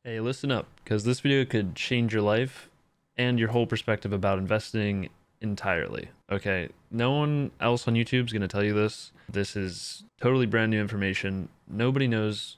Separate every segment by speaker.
Speaker 1: Hey, listen up, because this video could change your life and your whole perspective about investing entirely. Okay, no one else on YouTube is going to tell you this. This is totally brand new information. Nobody knows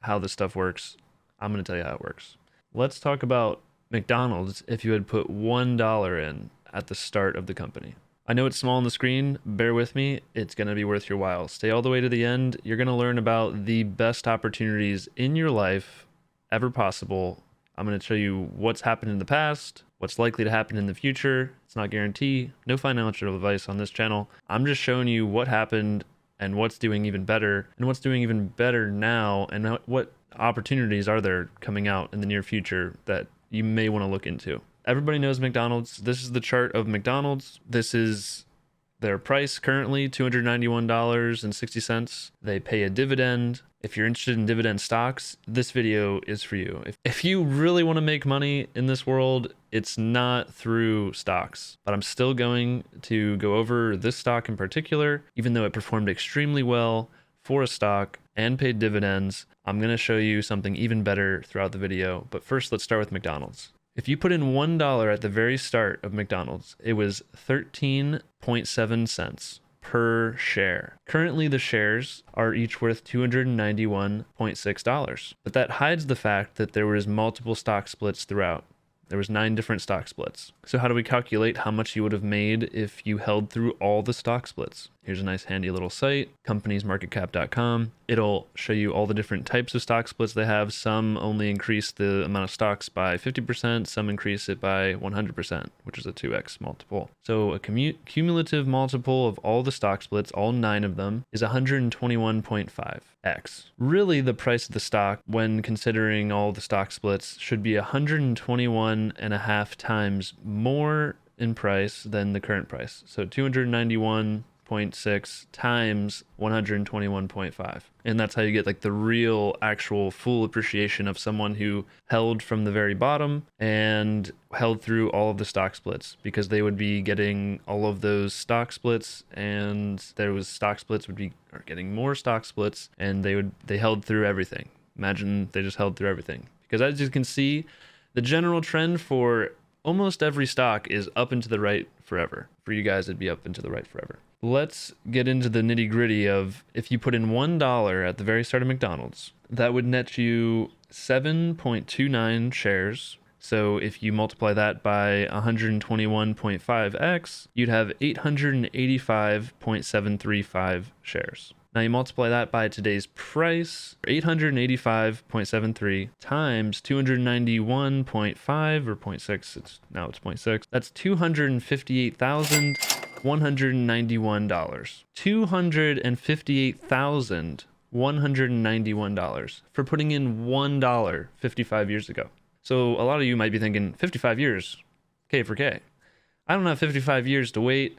Speaker 1: how this stuff works. I'm going to tell you how it works. Let's talk about McDonald's if you had put $1 in at the start of the company. I know it's small on the screen, bear with me, it's going to be worth your while. Stay all the way to the end. You're going to learn about the best opportunities in your life ever possible. I'm going to show you what's happened in the past, what's likely to happen in the future. It's not guaranteed. No financial advice on this channel. I'm just showing you what happened and what's doing even better and what's doing even better now and what opportunities are there coming out in the near future that you may want to look into. Everybody knows McDonald's. This is the chart of McDonald's. This is their price currently, $291.60. They pay a dividend. If you're interested in dividend stocks, this video is for you. If you really want to make money in this world, it's not through stocks. But I'm still going to go over this stock in particular, even though it performed extremely well for a stock and paid dividends. I'm going to show you something even better throughout the video. But first, let's start with McDonald's. If you put in $1 at the very start of McDonald's, it was 13.7 cents per share. Currently, the shares are each worth $291.6, but that hides the fact that there was multiple stock splits throughout. There was 9 different stock splits. So how do we calculate how much you would have made if you held through all the stock splits? Here's a nice handy little site, companiesmarketcap.com. It'll show you all the different types of stock splits they have. Some only increase the amount of stocks by 50%, some increase it by 100%, which is a 2x multiple. So a cumulative multiple of all the stock splits, all 9 of them, is 121.5x. Really, the price of the stock, when considering all the stock splits, should be 121.5 times more in price than the current price. So 291.6 times 121.5. And that's how you get like the real actual full appreciation of someone who held from the very bottom and held through all of the stock splits, because they would be getting all of those stock splits, and there was stock splits would be or getting more stock splits, and they held through everything. Imagine they just held through everything, because as you can see, the general trend for almost every stock is up and to the right forever. For you guys, it'd be up and to the right forever. Let's get into the nitty gritty of if you put in $1 at the very start of McDonald's, that would net you 7.29 shares. So if you multiply that by 121.5x, you'd have 885.735 shares. Now you multiply that by today's price, 885.73 times 291.5 or 0.6, now it's 0.6. That's $258,191. $258,191 for putting in $1 55 years ago. So a lot of you might be thinking, 55 years, K for K. I don't have 55 years to wait.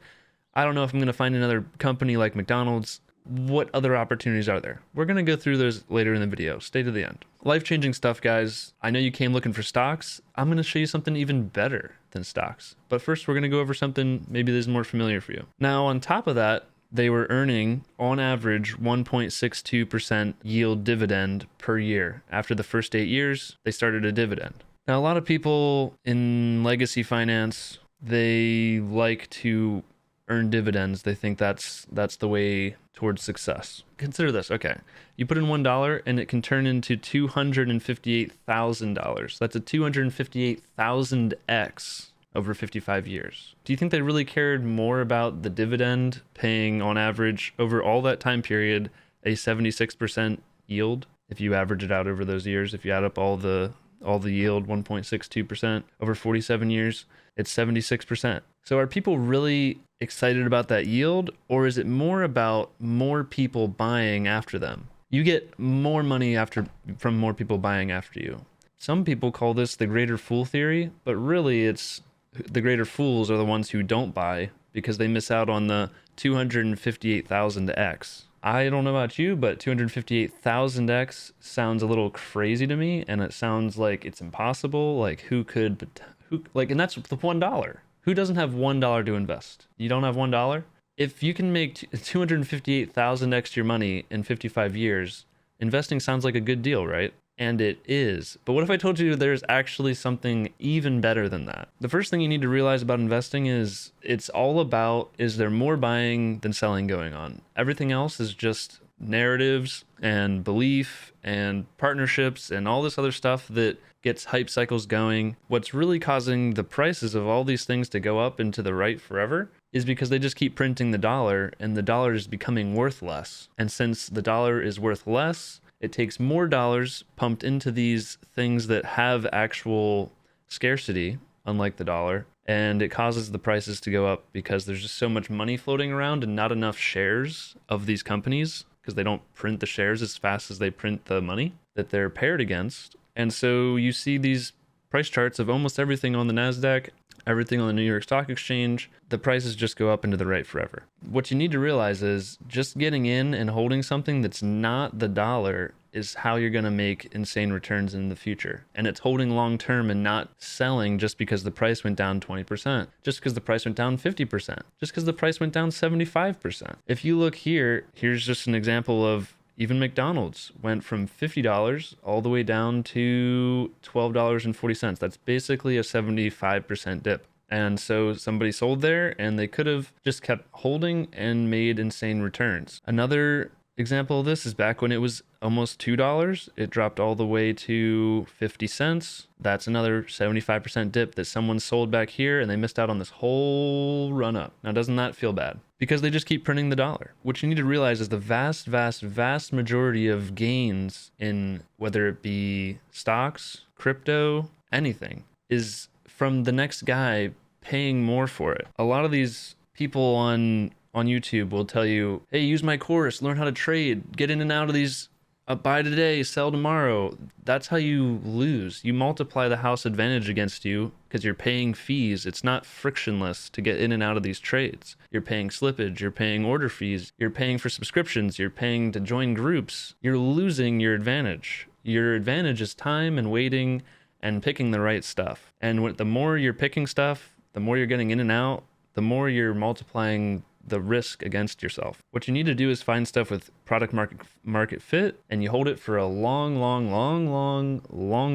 Speaker 1: I don't know if I'm going to find another company like McDonald's. What other opportunities are there? We're going to go through those later in the video. Stay to the end. Life-changing stuff, guys. I know you came looking for stocks. I'm going to show you something even better than stocks. But first, we're going to go over something maybe that's more familiar for you. Now, on top of that, they were earning, on average, 1.62% yield dividend per year. After the first 8 years, they started a dividend. Now, a lot of people in legacy finance, they like to earn dividends. They think that's the way towards success. Consider this. Okay, you put in $1 and it can turn into $258,000. That's a 258,000x over 55 years. Do you think they really cared more about the dividend, paying on average over all that time period a 76% yield? If you average it out over those years, if you add up all the yield, 1.62% over 47 years, it's 76%. So are people really excited about that yield, or is it more about more people buying after them? You get more money from more people buying after you. Some people call this the greater fool theory, but really it's the greater fools are the ones who don't buy because they miss out on the 258,000x. I don't know about you, but 258,000x sounds a little crazy to me, and it sounds like it's impossible. Like and that's the $1. Who doesn't have $1 to invest? You don't have $1? If you can make 258,000x your money in 55 years, investing sounds like a good deal, right? And it is. But what if I told you there's actually something even better than that? The first thing you need to realize about investing is it's all about, is there more buying than selling going on? Everything else is just narratives and belief and partnerships and all this other stuff that gets hype cycles going. What's really causing the prices of all these things to go up and to the right forever is because they just keep printing the dollar, and the dollar is becoming worth less. And since the dollar is worth less, it takes more dollars pumped into these things that have actual scarcity, unlike the dollar, and it causes the prices to go up because there's just so much money floating around and not enough shares of these companies, because they don't print the shares as fast as they print the money that they're paired against. And so you see these price charts of almost everything on the NASDAQ, everything on the New York Stock Exchange. The prices just go up into the right forever. What you need to realize is just getting in and holding something that's not the dollar is how you're going to make insane returns in the future. And it's holding long term and not selling just because the price went down 20%, just because the price went down 50%, just because the price went down 75%. If you look here, here's just an example of even McDonald's went from $50 all the way down to $12.40. That's basically a 75% dip. And so somebody sold there and they could have just kept holding and made insane returns. Another example of this is back when it was almost $2, it dropped all the way to 50 cents. That's another 75% dip that someone sold back here, and they missed out on this whole run up. Now, doesn't that feel bad? Because they just keep printing the dollar. What you need to realize is the vast majority of gains in whether it be stocks, crypto, anything, is from the next guy paying more for it. A lot of these people on YouTube will tell you, hey, use my course, learn how to trade, get in and out of these, buy today, sell tomorrow. That's how you lose. You multiply the house advantage against you because you're paying fees. It's not frictionless to get in and out of these trades. You're paying slippage, you're paying order fees, you're paying for subscriptions, you're paying to join groups. You're losing your advantage. Your advantage is time and waiting and picking the right stuff. And the more you're picking stuff, the more you're getting in and out, the more you're multiplying the risk against yourself. What you need to do is find stuff with product market fit, and you hold it for a long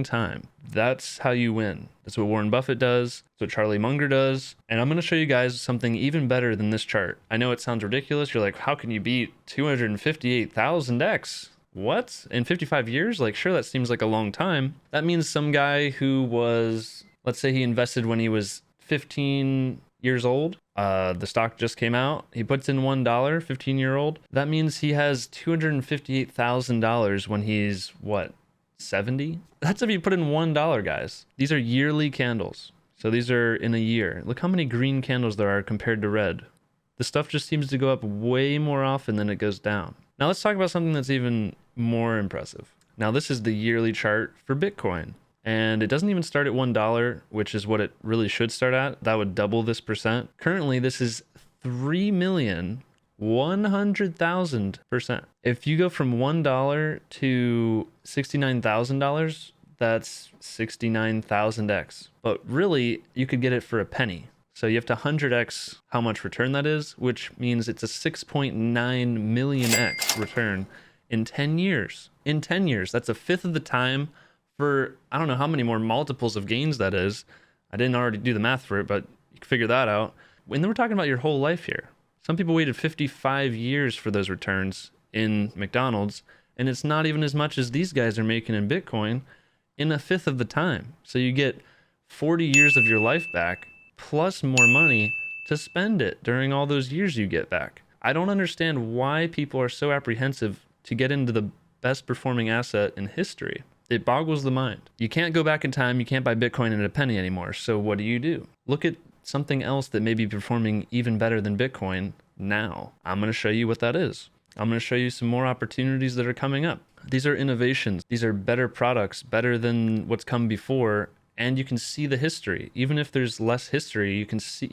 Speaker 1: time. That's how you win. That's what Warren Buffett does. That's what Charlie Munger does. And I'm going to show you guys something even better than this chart. I know it sounds ridiculous. You're like, how can you beat 258,000x? What? In 55 years? Like, sure, that seems like a long time. That means some guy who was, let's say he invested when he was 15 years old. The stock just came out. He puts in $1, 15-year-old. That means he has $258,000 when he's what, 70? That's if you put in $1, guys. These are yearly candles. So these are in a year. Look how many green candles there are compared to red. The stuff just seems to go up way more often than it goes down. Now let's talk about something that's even more impressive. Now this is the yearly chart for Bitcoin. And it doesn't even start at $1, which is what it really should start at. That would double this percent. Currently, this is 3,100,000%. If you go from $1 to $69,000, that's 69,000x. But really, you could get it for a penny. So you have to 100x how much return that is, which means it's a 6.9 millionx return in 10 years. In 10 years, that's a fifth of the time. For I don't know how many more multiples of gains that is. I didn't already do the math for it, but you can figure that out. And then we're talking about your whole life here. Some people waited 55 years for those returns in McDonald's, and it's not even as much as these guys are making in Bitcoin in a fifth of the time. So you get 40 years of your life back, plus more money to spend it during all those years you get back. I don't understand why people are so apprehensive to get into the best performing asset in history. It boggles the mind. You can't go back in time. You can't buy Bitcoin at a penny anymore. So what do? Look at something else that may be performing even better than Bitcoin now. I'm going to show you what that is. I'm going to show you some more opportunities that are coming up. These are innovations. These are better products, better than what's come before. And you can see the history. Even if there's less history, you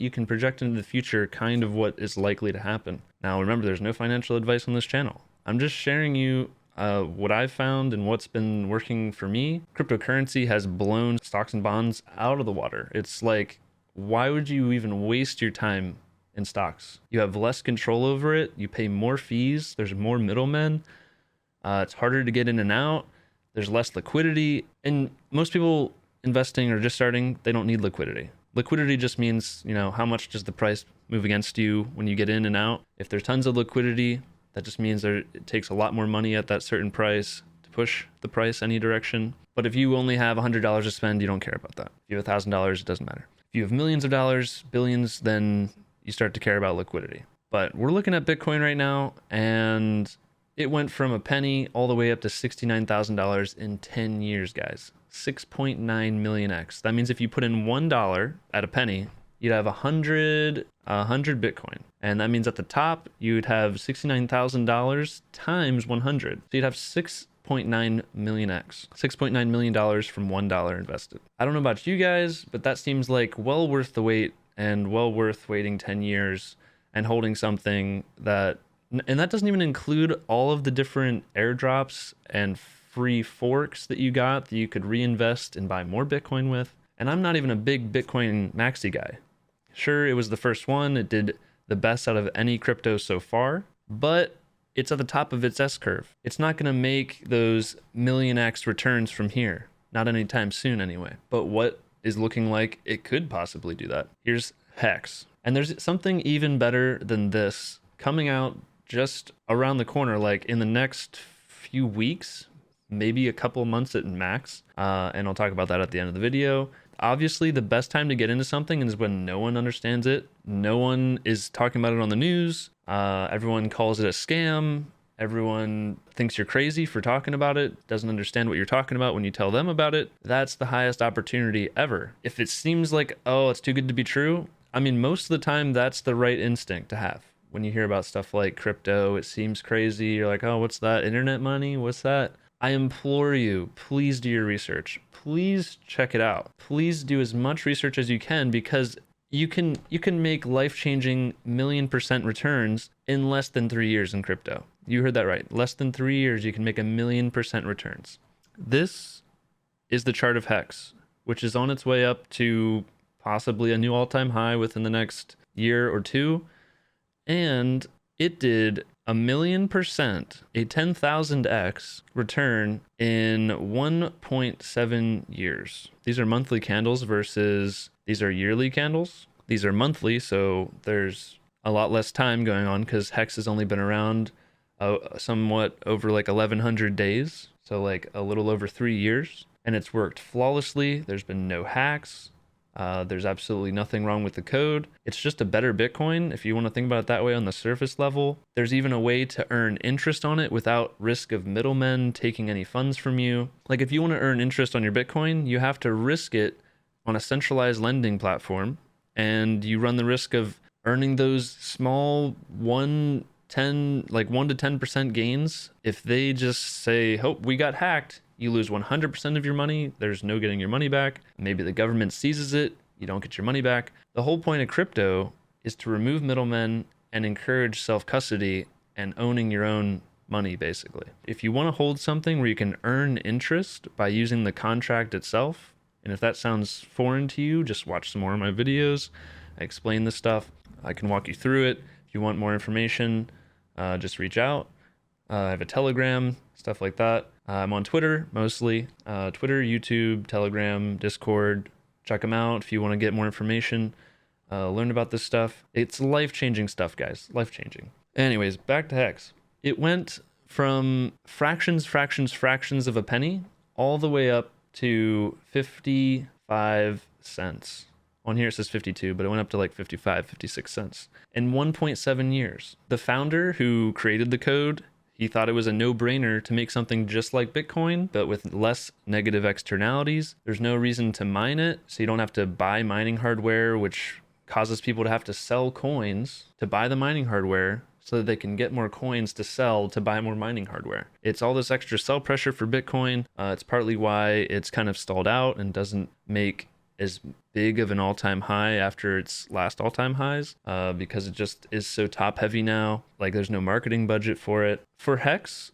Speaker 1: can project into the future kind of what is likely to happen. Now, remember, there's no financial advice on this channel. I'm just sharing you what I've found and what's been working for me. Cryptocurrency has blown stocks and bonds out of the water. It's like, why would you even waste your time in stocks? You have less control over it. You pay more fees. There's more middlemen. It's harder to get in and out. There's less liquidity, and most people investing or just starting, they don't need liquidity. Liquidity just means, you know, how much does the price move against you when you get in and out. If there's tons of liquidity, that just means it takes a lot more money at that certain price to push the price any direction. But if you only have $100 to spend, you don't care about that. If you have $1,000, it doesn't matter. If you have millions of dollars, billions, then you start to care about liquidity. But we're looking at Bitcoin right now, and it went from a penny all the way up to $69,000 in 10 years, guys. 6.9 million X. That means if you put in $1 at a penny, you'd have 100 Bitcoin. And that means at the top, you'd have $69,000 times 100. So you'd have 6.9 million X. $6.9 million from $1 invested. I don't know about you guys, but that seems like well worth the wait and well worth waiting 10 years and holding something that, and that doesn't even include all of the different airdrops and free forks that you got that you could reinvest and buy more Bitcoin with. And I'm not even a big Bitcoin maxi guy. Sure, it was the first one. It did the best out of any crypto so far, but it's at the top of its S-curve. It's not going to make those million X returns from here. Not anytime soon anyway. But what is looking like it could possibly do that? Here's Hex. And there's something even better than this coming out just around the corner, like in the next few weeks, maybe a couple months at max. And I'll talk about that at the end of the video. Obviously, the best time to get into something is when no one understands it. No one is talking about it on the news. Everyone calls it a scam. Everyone thinks you're crazy for talking about it, doesn't understand what you're talking about when you tell them about it. That's the highest opportunity ever. If it seems like, oh, it's too good to be true, I mean, most of the time, that's the right instinct to have. When you hear about stuff like crypto, it seems crazy. You're like, oh, what's that? Internet money? What's that? I implore you, please do your research. Please check it out. Please do as much research as you can, because you can make life-changing 1,000,000% returns in less than 3 years in crypto. You heard that right. Less than 3 years, you can make 1,000,000% returns. This is the chart of Hex, which is on its way up to possibly a new all-time high within the next year or two. And it did 1,000,000%, a 10,000x return in 1.7 years. These are monthly candles versus these are yearly candles. These are monthly, so there's a lot less time going on because Hex has only been around somewhat over like 1,100 days. So like a little over 3 years, and it's worked flawlessly. There's been no hacks. There's absolutely nothing wrong with the code. It's just a better Bitcoin if you want to think about it that way on the surface level. There's even a way to earn interest on it without risk of middlemen taking any funds from you. Like if you want to earn interest on your Bitcoin, you have to risk it on a centralized lending platform, and you run the risk of earning those small 1 to 10% gains. If they just say, oh, we got hacked, you lose 100% of your money. There's no getting your money back. Maybe the government seizes it. You don't get your money back. The whole point of crypto is to remove middlemen and encourage self-custody and owning your own money, basically. If you want to hold something where you can earn interest by using the contract itself, and if that sounds foreign to you, just watch some more of my videos. I explain this stuff. I can walk you through it. If you want more information, just reach out. I have a Telegram, stuff like that. I'm on Twitter mostly. Twitter, YouTube, Telegram, Discord. Check them out if you want to get more information, learn about this stuff. It's life-changing stuff, guys. Life-changing. Anyways, back to Hex. It went from fractions of a penny all the way up to 55 cents. On here it says 52, but it went up to like 55, 56 cents in 1.7 years. The founder who created the code, he thought it was a no-brainer to make something just like Bitcoin, but with less negative externalities. There's no reason to mine it, so you don't have to buy mining hardware, which causes people to have to sell coins to buy the mining hardware so that they can get more coins to sell to buy more mining hardware. It's all this extra sell pressure for Bitcoin. It's partly why it's kind of stalled out and doesn't make as big of an all-time high after its last all-time highs, because it just is so top heavy now. Like there's no marketing budget for it. For Hex,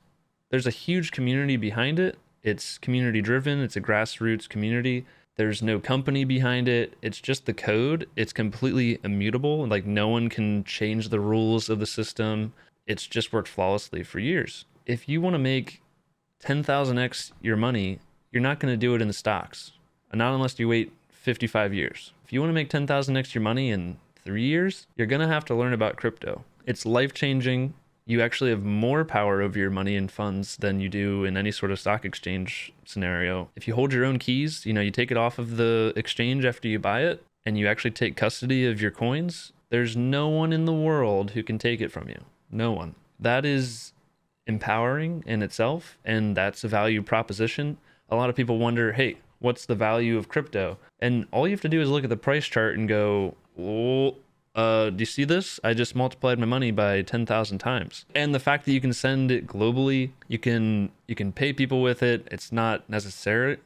Speaker 1: there's a huge community behind it. It's community driven. It's a grassroots community. There's no company behind it. It's just the code. It's completely immutable. Like no one can change the rules of the system. It's just worked flawlessly for years. If you want to make 10,000x your money, you're not going to do it in the stocks. Not unless you wait 55 years. If you want to make 10,000x your money in 3 years, you're going to have to learn about crypto. It's life-changing. You actually have more power over your money and funds than you do in any sort of stock exchange scenario. If you hold your own keys, you take it off of the exchange after you buy it, and you actually take custody of your coins, there's no one in the world who can take it from you. No one. That is empowering in itself, and that's a value proposition. A lot of people wonder, hey, what's the value of crypto? And all you have to do is look at the price chart and go, oh, do you see this? I just multiplied my money by 10,000 times. And the fact that you can send it globally, you can pay people with it. It's not necessary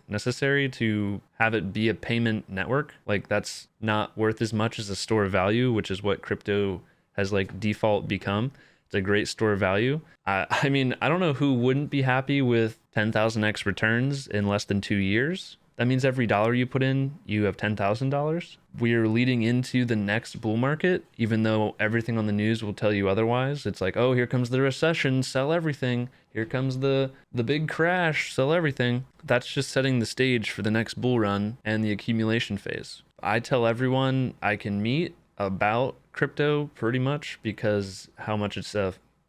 Speaker 1: to have it be a payment network. Like, that's not worth as much as a store of value, which is what crypto has like default become. It's a great store of value. I mean, I don't know who wouldn't be happy with 10,000x returns in less than 2 years. That means every dollar you put in, you have $10,000. We are leading into the next bull market, even though everything on the news will tell you otherwise. It's like, oh, here comes the recession, sell everything. Here comes the big crash, sell everything. That's just setting the stage for the next bull run and the accumulation phase. I tell everyone I can meet about crypto pretty much because how much it's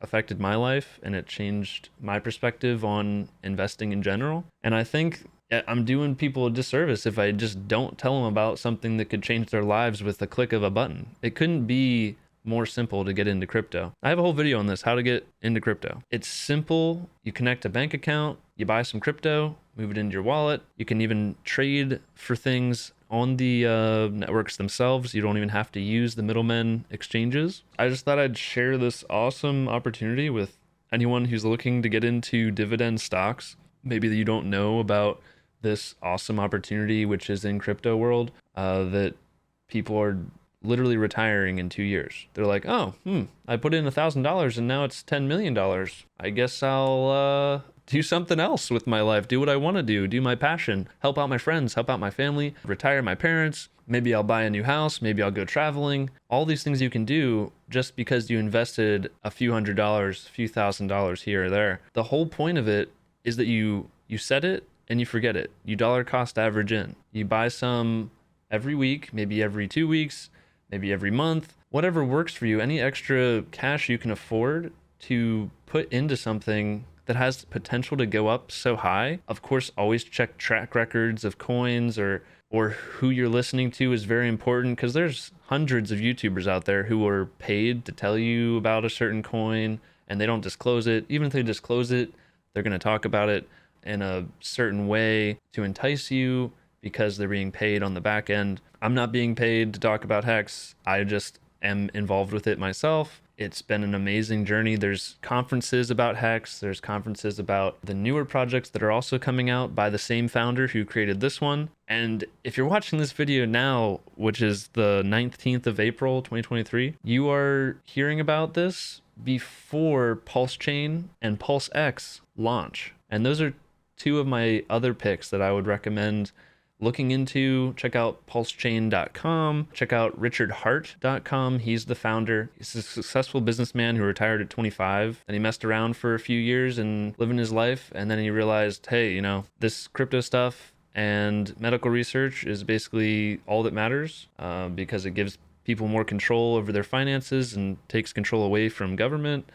Speaker 1: affected my life, and it changed my perspective on investing in general. And I think I'm doing people a disservice if I just don't tell them about something that could change their lives with the click of a button. It couldn't be more simple to get into crypto. I have a whole video on this, how to get into crypto. It's simple. You connect a bank account, you buy some crypto, move it into your wallet. You can even trade for things on the networks themselves. You don't even have to use the middlemen exchanges. I just thought I'd share this awesome opportunity with anyone who's looking to get into dividend stocks. Maybe you don't know about this awesome opportunity, which is in crypto world, that people are literally retiring in 2 years. They're like, oh, I put in $1,000 and now it's $10 million. I guess I'll do something else with my life, do what I want to do my passion, help out my friends, help out my family, retire my parents. Maybe I'll buy a new house. Maybe I'll go traveling. All these things you can do just because you invested a few $100s, a few $1,000s here or there. The whole point of it is that you set it and you forget it. You dollar cost average in. You buy some every week, maybe every 2 weeks, maybe every month, whatever works for you. Any extra cash you can afford to put into something that has potential to go up so high. Of course, always check track records of coins or who you're listening to is very important, because there's hundreds of YouTubers out there who are paid to tell you about a certain coin and they don't disclose it. Even if they disclose it, they're going to talk about it in a certain way to entice you because they're being paid on the back end. I'm not being paid to talk about Hex. I just am involved with it myself. It's been an amazing journey. There's conferences about Hex. There's conferences about the newer projects that are also coming out by the same founder who created this one. And if you're watching this video now, which is the 19th of April, 2023, you are hearing about this before pulsechain and pulsex launch. And those are two of my other picks that I would recommend looking into. Check out pulsechain.com. Check out richardhart.com. He's the founder. He's a successful businessman who retired at 25, and he messed around for a few years and living his life. And then he realized, hey, this crypto stuff and medical research is basically all that matters, because it gives people more control over their finances and takes control away from government,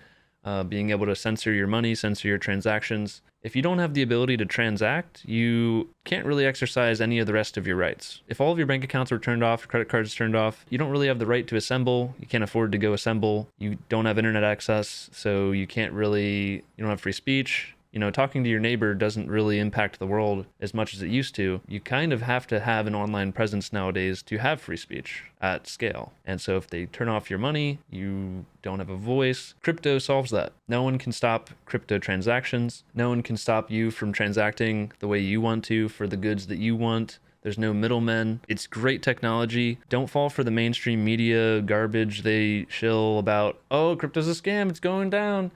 Speaker 1: being able to censor your money, censor your transactions. If you don't have the ability to transact, you can't really exercise any of the rest of your rights. If all of your bank accounts are turned off, your credit cards turned off, you don't really have the right to assemble. You can't afford to go assemble. You don't have internet access, so you don't have free speech. Talking to your neighbor doesn't really impact the world as much as it used to. You kind of have to have an online presence nowadays to have free speech at scale. And so if they turn off your money, you don't have a voice. Crypto solves that. No one can stop crypto transactions. No one can stop you from transacting the way you want to for the goods that you want. There's no middlemen. It's great technology. Don't fall for the mainstream media garbage they shill about, oh, crypto's a scam, it's going down.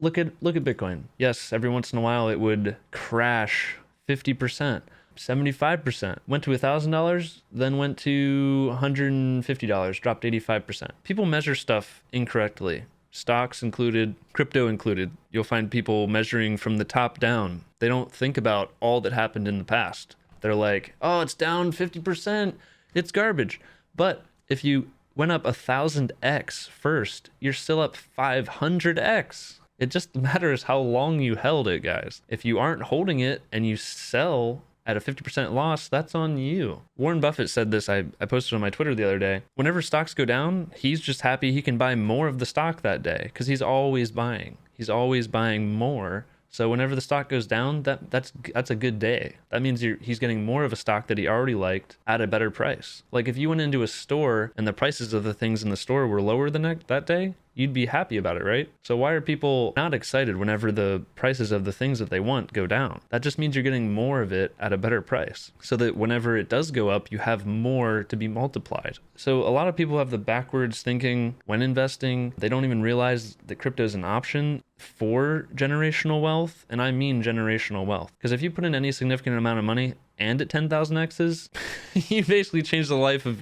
Speaker 1: Look at Bitcoin. Yes, every once in a while it would crash 50%, 75%, went to $1,000, then went to $150, dropped 85%. People measure stuff incorrectly. stocks included, crypto included. You'll find people measuring from the top down. They don't think about all that happened in the past. They're like, oh, it's down 50%. It's garbage. But if you went up 1,000x first, you're still up 500x. It just matters how long you held it, guys. If you aren't holding it and you sell at a 50% loss, that's on you. Warren Buffett said this, I posted on my Twitter the other day. Whenever stocks go down, he's just happy he can buy more of the stock that day because he's always buying. He's always buying more. So whenever the stock goes down, that's a good day. That means he's getting more of a stock that he already liked at a better price. Like if you went into a store and the prices of the things in the store were lower than that day, you'd be happy about it, right? So why are people not excited whenever the prices of the things that they want go down? That just means you're getting more of it at a better price, so that whenever it does go up, you have more to be multiplied. So a lot of people have the backwards thinking when investing. They don't even realize that crypto is an option for generational wealth, and I mean generational wealth. Because if you put in any significant amount of money and at 10,000x's, you basically change the life of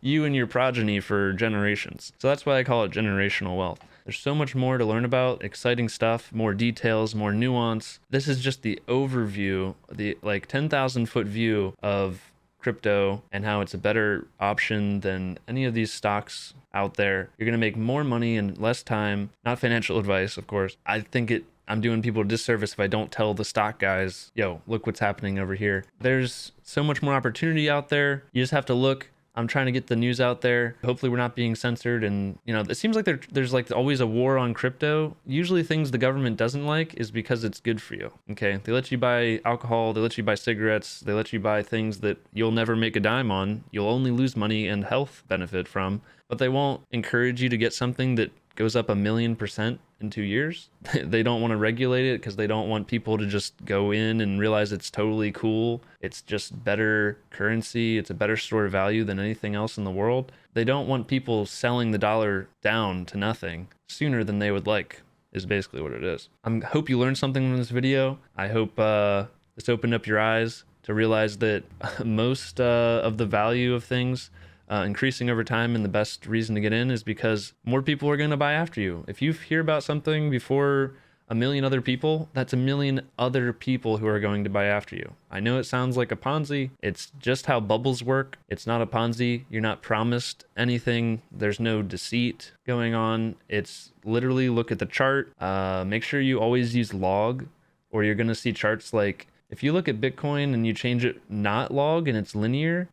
Speaker 1: you and your progeny for generations. So that's why I call it generational wealth. There's so much more to learn about, exciting stuff, more details, more nuance. This is just the overview, the like 10,000 foot view of crypto and how it's a better option than any of these stocks out there. You're gonna make more money in less time. Not financial advice, of course. I think I'm doing people a disservice if I don't tell the stock guys, yo, look what's happening over here. There's so much more opportunity out there. You just have to look. I'm trying to get the news out there. Hopefully we're not being censored. And, you know, it seems like there's like always a war on crypto. Usually things the government doesn't like is because it's good for you. Okay. They let you buy alcohol. They let you buy cigarettes. They let you buy things that you'll never make a dime on. You'll only lose money and health benefit from, but they won't encourage you to get something that goes up 1,000,000% in 2 years. They don't want to regulate it because they don't want people to just go in and realize it's totally cool. It's just better currency. It's a better store of value than anything else in the world. They don't want people selling the dollar down to nothing sooner than they would like, is basically what it is. I hope you learned something from this video. I hope this opened up your eyes to realize that most of the value of things increasing over time, and the best reason to get in is because more people are going to buy after you. If you hear about something before 1,000,000 other people, that's 1,000,000 other people who are going to buy after you. I know it sounds like a Ponzi. It's just how bubbles work. It's not a Ponzi. You're not promised anything. There's no deceit going on. It's literally look at the chart. Make sure you always use log, or you're going to see charts like if you look at Bitcoin and you change it not log and it's linear,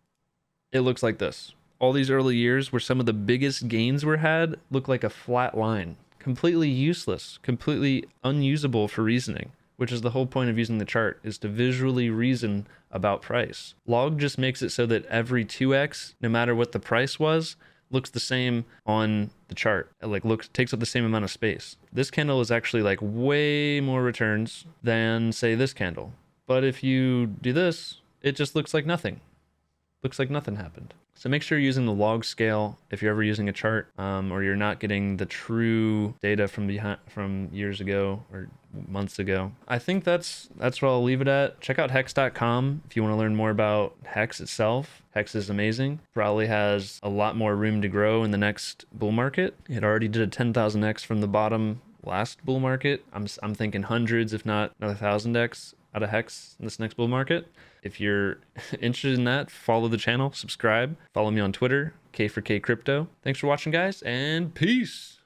Speaker 1: it looks like this. All these early years where some of the biggest gains were had look like a flat line, completely useless, completely unusable for reasoning, which is the whole point of using the chart, is to visually reason about price. Log just makes it so that every 2x, no matter what the price was, looks the same on the chart. It like takes up the same amount of space. This candle is actually like way more returns than say this candle. But if you do this, it just looks like nothing. Looks like nothing happened. So make sure you're using the log scale if you're ever using a chart, or you're not getting the true data from years ago or months ago. I think that's what I'll leave it at. Check out hex.com if you want to learn more about Hex itself. Hex is amazing. Probably has a lot more room to grow in the next bull market. It already did a 10,000x from the bottom last bull market. I'm thinking hundreds, if not another 1,000x out of Hex in this next bull market. If you're interested in that, follow the channel, subscribe, follow me on Twitter, K for K Crypto. Thanks for watching, guys, and peace.